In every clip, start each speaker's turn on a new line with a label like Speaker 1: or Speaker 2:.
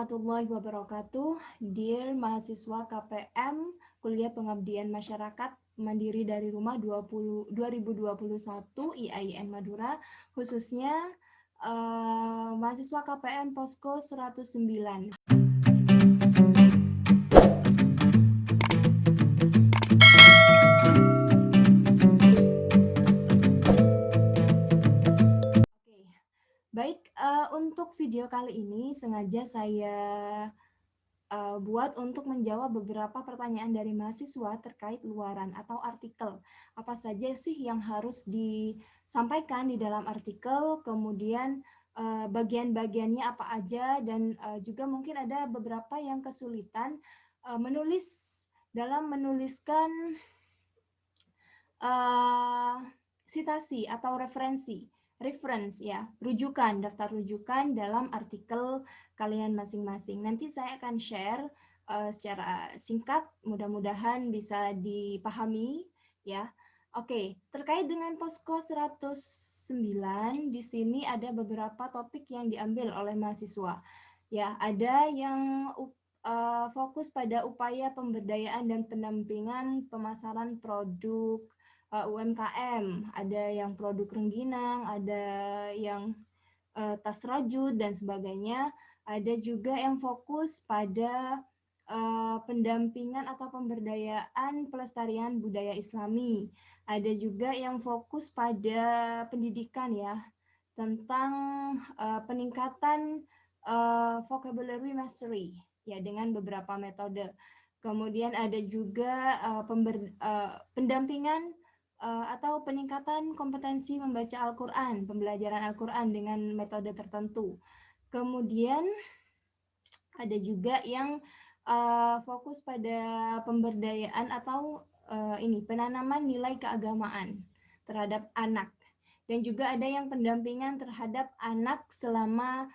Speaker 1: warahmatullahi wabarakatuh. Dear mahasiswa KPM Kuliah Pengabdian Masyarakat Mandiri dari Rumah 2021 IAIN Madura, khususnya mahasiswa KPM Posko 109. Baik, untuk video kali ini sengaja saya buat untuk menjawab beberapa pertanyaan dari mahasiswa terkait luaran atau artikel. Apa saja sih yang harus disampaikan di dalam artikel, kemudian bagian-bagiannya apa aja, dan juga mungkin ada beberapa yang kesulitan menuliskan sitasi atau reference ya, daftar rujukan dalam artikel kalian masing-masing. Nanti saya akan share secara singkat, mudah-mudahan bisa dipahami ya. Oke, terkait dengan Posko 109, di sini ada beberapa topik yang diambil oleh mahasiswa. Ya, ada yang fokus pada upaya pemberdayaan dan pendampingan pemasaran produk UMKM, ada yang produk rengginang, ada yang tas rajut dan sebagainya. Ada juga yang fokus pada pendampingan atau pemberdayaan pelestarian budaya Islami. Ada juga yang fokus pada pendidikan ya, tentang peningkatan vocabulary mastery ya dengan beberapa metode. Kemudian ada juga pendampingan atau peningkatan kompetensi membaca Al-Quran, pembelajaran Al-Quran dengan metode tertentu. Kemudian ada juga yang fokus pada pemberdayaan atau penanaman nilai keagamaan terhadap anak. Dan juga ada yang pendampingan terhadap anak selama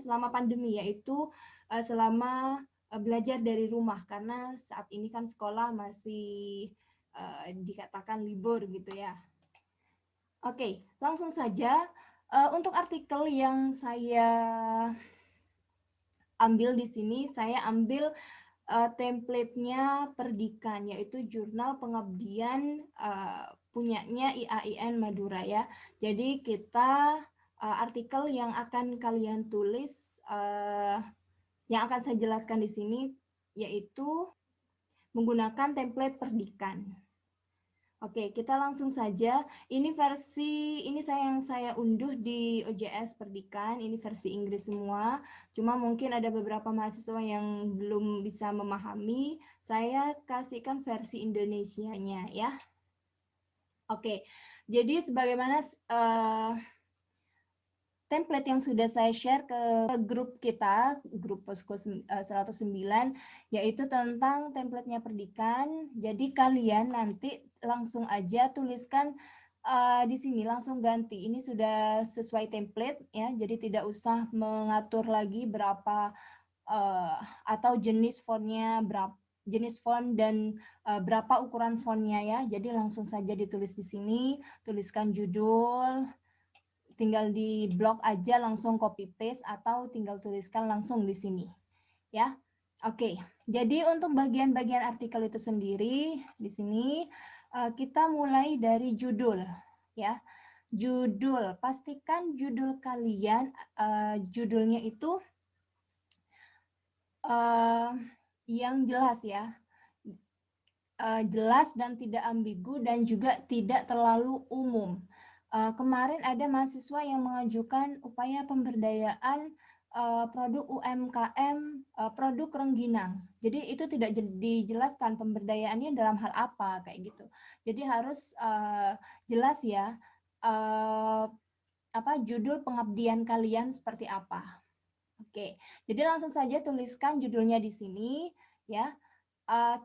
Speaker 1: selama pandemi, yaitu selama belajar dari rumah, karena saat ini kan sekolah masih dikatakan libur gitu ya. Oke, langsung saja untuk artikel yang saya ambil di sini, saya ambil template-nya Perdikan, yaitu jurnal pengabdian punyanya IAIN Madura ya. Jadi kita artikel yang akan kalian tulis, yang akan saya jelaskan di sini, yaitu menggunakan template Perdikan. Oke, kita langsung saja. Ini yang saya unduh di OJS Perdikan. Ini versi Inggris semua. Cuma mungkin ada beberapa mahasiswa yang belum bisa memahami. Saya kasihkan versi Indonesianya ya. Oke, jadi sebagaimana template yang sudah saya share ke grup kita, grup Posko 109, yaitu tentang template-nya Perdikan. Jadi kalian nanti langsung aja tuliskan di sini, langsung ganti. Ini sudah sesuai template ya, jadi tidak usah mengatur lagi berapa atau jenis fontnya, jenis font dan berapa ukuran fontnya ya. Jadi langsung saja ditulis di sini, tuliskan judul, tinggal di blok aja, langsung copy paste atau tinggal tuliskan langsung di sini ya. Oke, jadi untuk bagian-bagian artikel itu sendiri di sini kita mulai dari judul ya. Judul, pastikan judul kalian judulnya itu yang jelas ya, jelas dan tidak ambigu dan juga tidak terlalu umum. Kemarin ada mahasiswa yang mengajukan upaya pemberdayaan produk UMKM, produk rengginang. Jadi itu tidak dijelaskan pemberdayaannya dalam hal apa kayak gitu. Jadi harus jelas ya judul pengabdian kalian seperti apa. Oke, jadi langsung saja tuliskan judulnya di sini ya.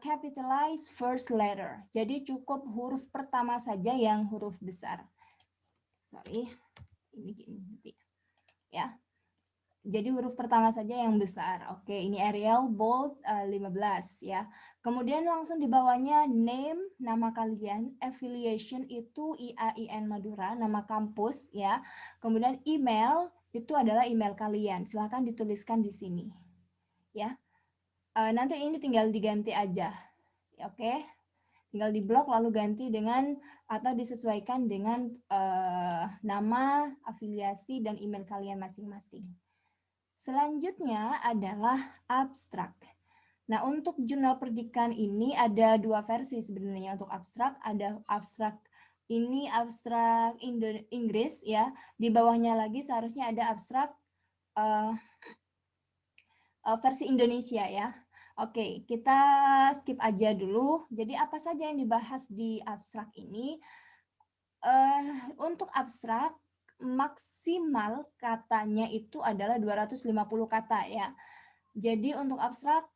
Speaker 1: Capitalize first letter. Jadi cukup huruf pertama saja yang huruf besar. Sorry, ini gini ya. Jadi huruf pertama saja yang besar. Oke, ini Arial bold 15 ya. Kemudian langsung di bawahnya name, nama kalian, affiliation itu IAIN Madura, nama kampus ya. Kemudian email itu adalah email kalian. Silahkan dituliskan di sini. Ya, nanti ini tinggal diganti aja. Oke, tinggal diblok lalu ganti dengan atau disesuaikan dengan nama, afiliasi, dan email kalian masing-masing. Selanjutnya adalah abstrak. Nah, untuk jurnal pendidikan ini ada dua versi sebenarnya untuk abstrak. Ada abstrak ini abstrak Inggris ya. Di bawahnya lagi seharusnya ada abstrak versi Indonesia ya. Oke, kita skip aja dulu. Jadi apa saja yang dibahas di abstrak ini? Untuk abstrak maksimal katanya itu adalah 250 kata ya. Jadi untuk abstrak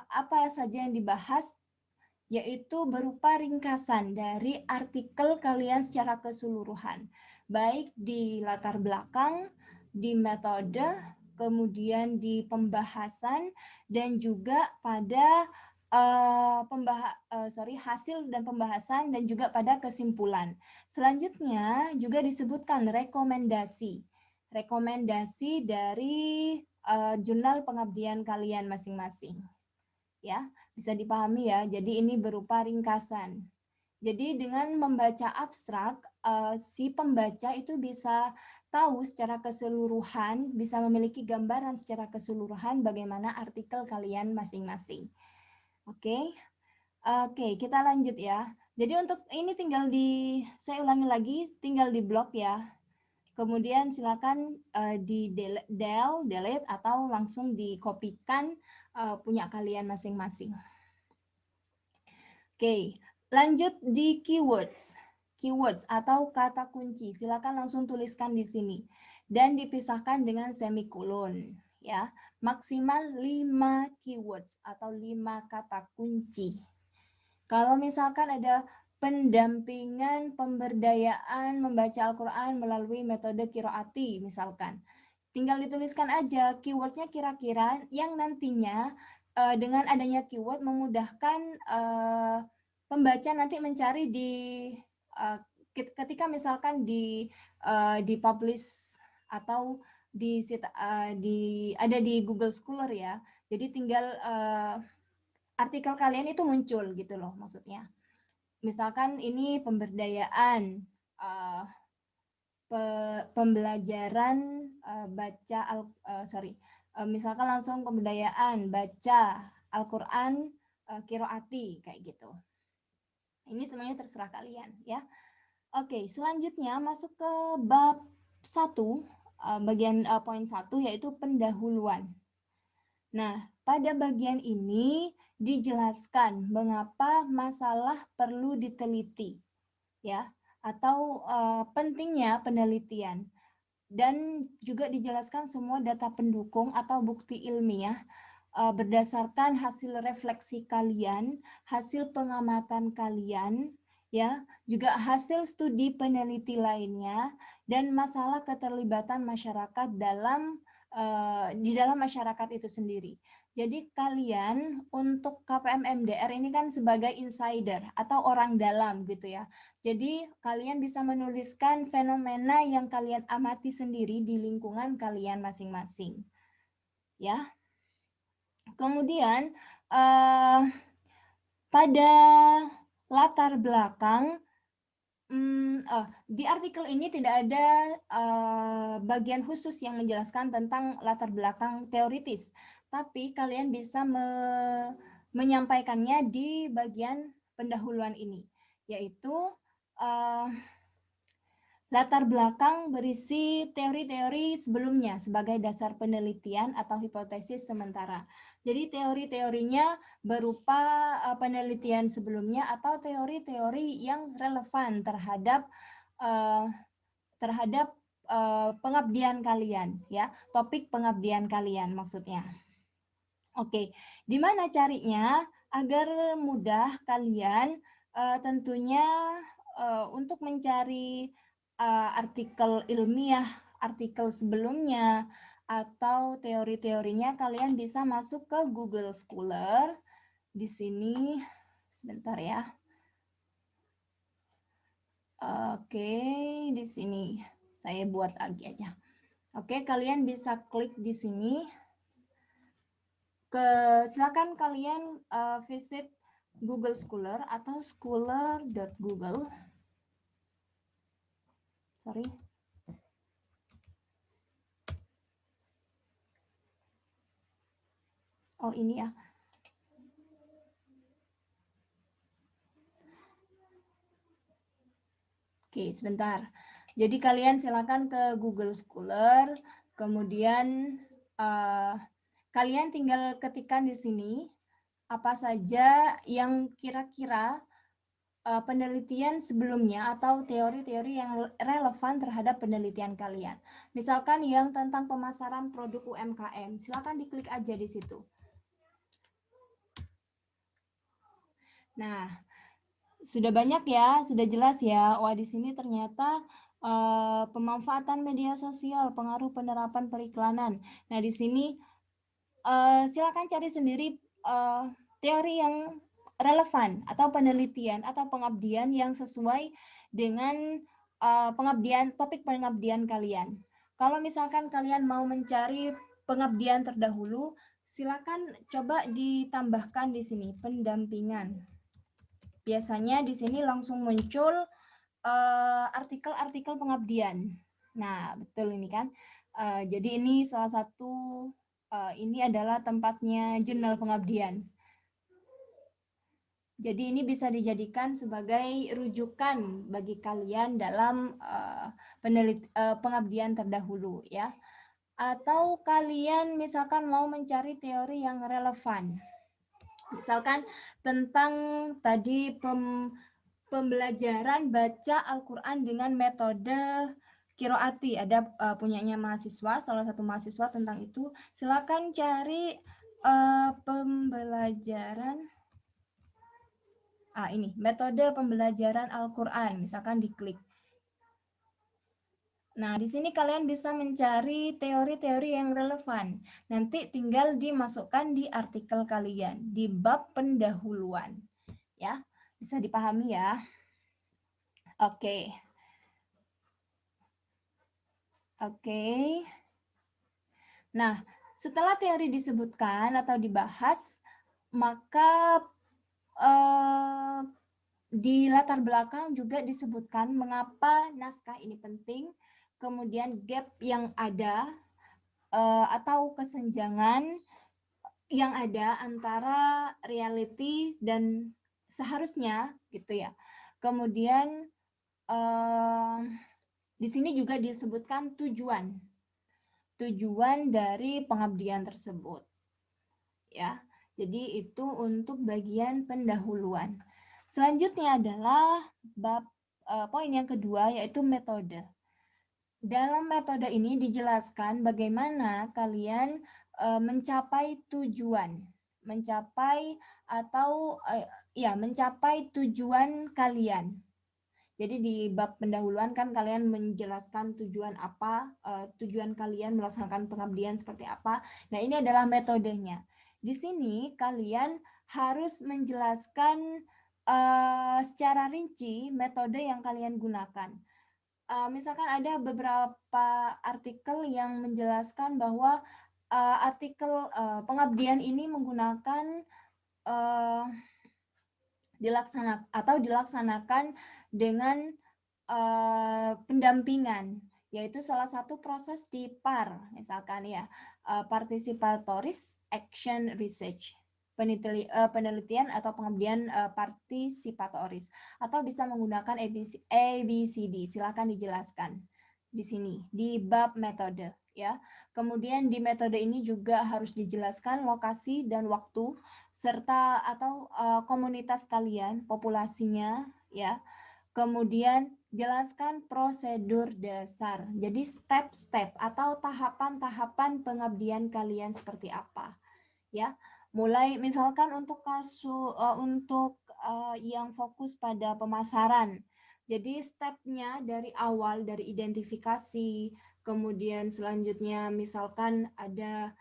Speaker 1: apa saja yang dibahas yaitu berupa ringkasan dari artikel kalian secara keseluruhan, baik di latar belakang, di metode, kemudian di pembahasan, dan juga pada hasil dan pembahasan, dan juga pada kesimpulan. Selanjutnya juga disebutkan rekomendasi dari jurnal pengabdian kalian masing-masing. Ya, bisa dipahami ya. Jadi ini berupa ringkasan. Jadi dengan membaca abstrak, si pembaca itu bisa tahu secara keseluruhan, bisa memiliki gambaran secara keseluruhan bagaimana artikel kalian masing-masing. Oke. Oke, kita lanjut ya. Jadi untuk ini saya ulangi lagi, tinggal di blok ya. Kemudian silakan di delete atau langsung dikopikan punya kalian masing-masing. Oke, lanjut di keywords. Keywords atau kata kunci, silakan langsung tuliskan di sini dan dipisahkan dengan semikolon ya. Maksimal 5 keywords atau 5 kata kunci. Kalau misalkan ada pendampingan, pemberdayaan membaca Al-Quran melalui metode kiroati misalkan, tinggal dituliskan aja keywordnya kira-kira yang nantinya dengan adanya keyword memudahkan pembaca nanti mencari ketika misalkan di publish atau ada di Google Scholar ya. Jadi tinggal artikel kalian itu muncul gitu loh maksudnya. Misalkan ini pemberdayaan pembelajaran misalkan langsung pemberdayaan baca Al-Quran kiroati kayak gitu. Ini semuanya terserah kalian ya. Oke, selanjutnya masuk ke bab 1 bagian poin 1 yaitu pendahuluan. Nah, pada bagian ini dijelaskan mengapa masalah perlu diteliti ya atau pentingnya penelitian. Dan juga dijelaskan semua data pendukung atau bukti ilmiah berdasarkan hasil refleksi kalian, hasil pengamatan kalian, ya, juga hasil studi peneliti lainnya, dan masalah keterlibatan masyarakat di dalam masyarakat itu sendiri. Jadi kalian untuk KPM MDR ini kan sebagai insider atau orang dalam gitu ya. Jadi kalian bisa menuliskan fenomena yang kalian amati sendiri di lingkungan kalian masing-masing. Ya. Kemudian pada latar belakang di artikel ini tidak ada bagian khusus yang menjelaskan tentang latar belakang teoritis, tapi kalian bisa menyampaikannya di bagian pendahuluan ini, yaitu latar belakang berisi teori-teori sebelumnya sebagai dasar penelitian atau hipotesis sementara. Jadi teori-teorinya berupa penelitian sebelumnya atau teori-teori yang relevan terhadap pengabdian kalian, ya, topik pengabdian kalian maksudnya. Oke, di mana carinya agar mudah kalian tentunya untuk mencari artikel ilmiah, artikel sebelumnya, atau teori-teorinya kalian bisa masuk ke Google Scholar. Di sini, sebentar ya. Oke, di sini saya buat lagi aja. Oke, kalian bisa klik di sini. Silakan kalian visit Google Scholar atau scholar.google. Sorry. Oh, ini ya. Oke, sebentar. Jadi kalian silakan ke Google Scholar, kemudian kalian tinggal ketikkan di sini apa saja yang kira-kira penelitian sebelumnya atau teori-teori yang relevan terhadap penelitian kalian. Misalkan yang tentang pemasaran produk UMKM, silakan diklik aja di situ. Nah, sudah banyak ya, sudah jelas ya. Wah, di sini ternyata pemanfaatan media sosial, pengaruh penerapan periklanan. Nah, di sini silakan cari sendiri teori yang relevan atau penelitian atau pengabdian yang sesuai dengan topik pengabdian kalian. Kalau misalkan kalian mau mencari pengabdian terdahulu, silakan coba ditambahkan di sini pendampingan. Biasanya di sini langsung muncul artikel-artikel pengabdian. Nah, betul ini kan. Jadi ini salah satu ini adalah tempatnya jurnal pengabdian. Jadi ini bisa dijadikan sebagai rujukan bagi kalian dalam pengabdian terdahulu ya. Atau kalian misalkan mau mencari teori yang relevan. Misalkan tentang tadi pembelajaran baca Al-Quran dengan metode Kiroati, ada punyanya mahasiswa, salah satu mahasiswa tentang itu. Silakan cari pembelajaran ini metode pembelajaran Al-Quran, misalkan diklik. Nah, di sini kalian bisa mencari teori-teori yang relevan. Nanti tinggal dimasukkan di artikel kalian di bab pendahuluan. Ya, bisa dipahami ya. Oke. Oke. Nah, setelah teori disebutkan atau dibahas, maka di latar belakang juga disebutkan mengapa naskah ini penting, kemudian gap yang ada atau kesenjangan yang ada antara reality dan seharusnya gitu ya. Kemudian di sini juga disebutkan tujuan dari pengabdian tersebut. Ya. Jadi itu untuk bagian pendahuluan. Selanjutnya adalah poin yang kedua yaitu metode. Dalam metode ini dijelaskan bagaimana kalian mencapai tujuan, mencapai tujuan kalian. Jadi di bab pendahuluan kan kalian menjelaskan tujuan apa, tujuan kalian melaksanakan pengabdian seperti apa. Nah, ini adalah metodenya. Di sini kalian harus menjelaskan secara rinci metode yang kalian gunakan. Misalkan ada beberapa artikel yang menjelaskan bahwa artikel pengabdian ini menggunakan dilaksanakan dengan pendampingan, yaitu salah satu proses di PAR, misalkan ya, Participatoris Action Research, penelitian atau pengabdian partisipatoris, atau bisa menggunakan ABCD. Silakan dijelaskan di sini di bab metode ya. Kemudian di metode ini juga harus dijelaskan lokasi dan waktu serta atau komunitas kalian, populasinya ya. Kemudian jelaskan prosedur dasar. Jadi step-step atau tahapan-tahapan pengabdian kalian seperti apa. Ya. Mulai misalkan untuk yang fokus pada pemasaran. Jadi stepnya dari awal dari identifikasi, kemudian selanjutnya misalkan ada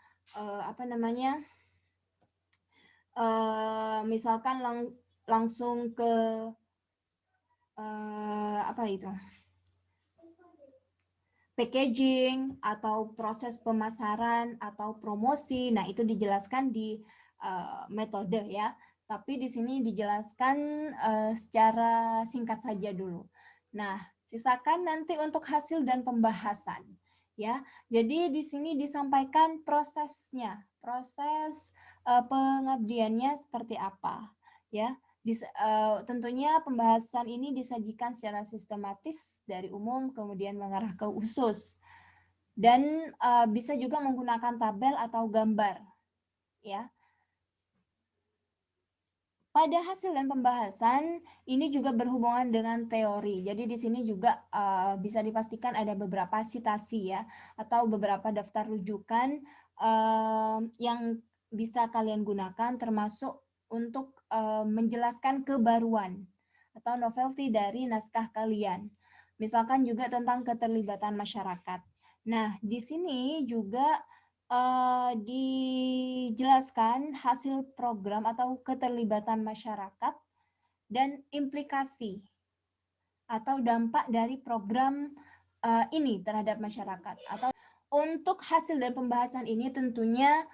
Speaker 1: misalkan langsung ke apa itu? packaging atau proses pemasaran atau promosi. Nah, itu dijelaskan di metode ya. Tapi di sini dijelaskan secara singkat saja dulu. Nah, sisakan nanti untuk hasil dan pembahasan ya. Jadi di sini disampaikan prosesnya, proses pengabdiannya seperti apa ya. Tentunya pembahasan ini disajikan secara sistematis dari umum kemudian mengarah ke khusus dan bisa juga menggunakan tabel atau gambar ya. Pada hasil dan pembahasan ini juga berhubungan dengan teori. Jadi di sini juga bisa dipastikan ada beberapa sitasi ya atau beberapa daftar rujukan yang bisa kalian gunakan termasuk untuk menjelaskan kebaruan atau novelty dari naskah kalian. Misalkan juga tentang keterlibatan masyarakat. Nah, di sini juga dijelaskan hasil program atau keterlibatan masyarakat dan implikasi atau dampak dari program ini terhadap masyarakat. Atau untuk hasil dan pembahasan ini tentunya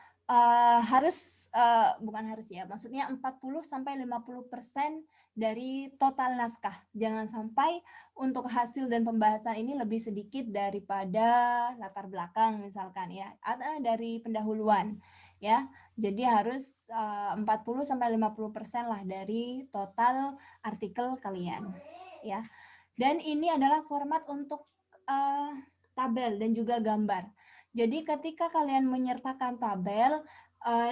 Speaker 1: bukan harus ya, maksudnya 40-50% dari total naskah. Jangan sampai untuk hasil dan pembahasan ini lebih sedikit daripada latar belakang misalkan ya, atau dari pendahuluan ya. Jadi harus 40-50% lah dari total artikel kalian ya. Dan ini adalah format untuk tabel dan juga gambar. Jadi ketika kalian menyertakan tabel,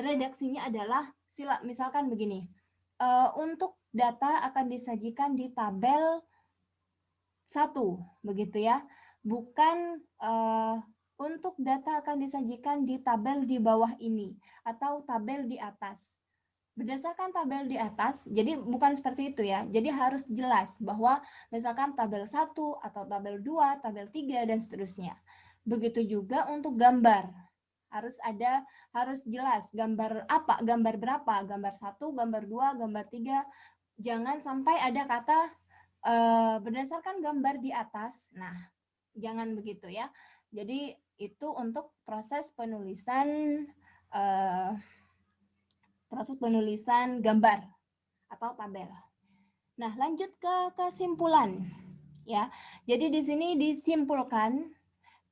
Speaker 1: redaksinya adalah misalkan begini. Untuk data akan disajikan di tabel 1, begitu ya. Bukan untuk data akan disajikan di tabel di bawah ini atau tabel di atas. Berdasarkan tabel di atas, jadi bukan seperti itu ya. Jadi harus jelas bahwa misalkan tabel 1 atau tabel 2, tabel 3 dan seterusnya. Begitu juga untuk gambar. Harus jelas gambar apa, gambar berapa, gambar 1, gambar 2, gambar 3. Jangan sampai ada kata berdasarkan gambar di atas. Nah, jangan begitu ya. Jadi itu untuk proses penulisan gambar atau tabel. Nah, lanjut ke kesimpulan ya. Jadi di sini disimpulkan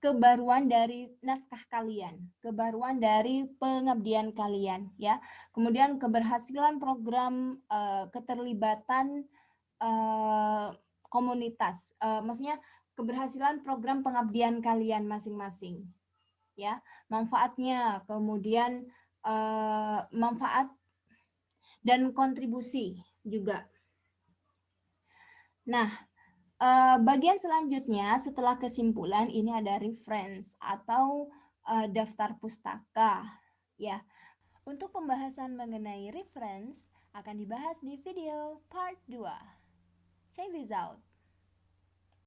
Speaker 1: kebaruan dari naskah kalian, kebaruan dari pengabdian kalian ya. Kemudian keberhasilan program keterlibatan komunitas. Maksudnya keberhasilan program pengabdian kalian masing-masing ya. Manfaatnya, kemudian manfaat dan kontribusi juga. Nah, bagian selanjutnya setelah kesimpulan ini ada reference atau daftar pustaka ya. Untuk pembahasan mengenai reference akan dibahas di video part 2. Check this out.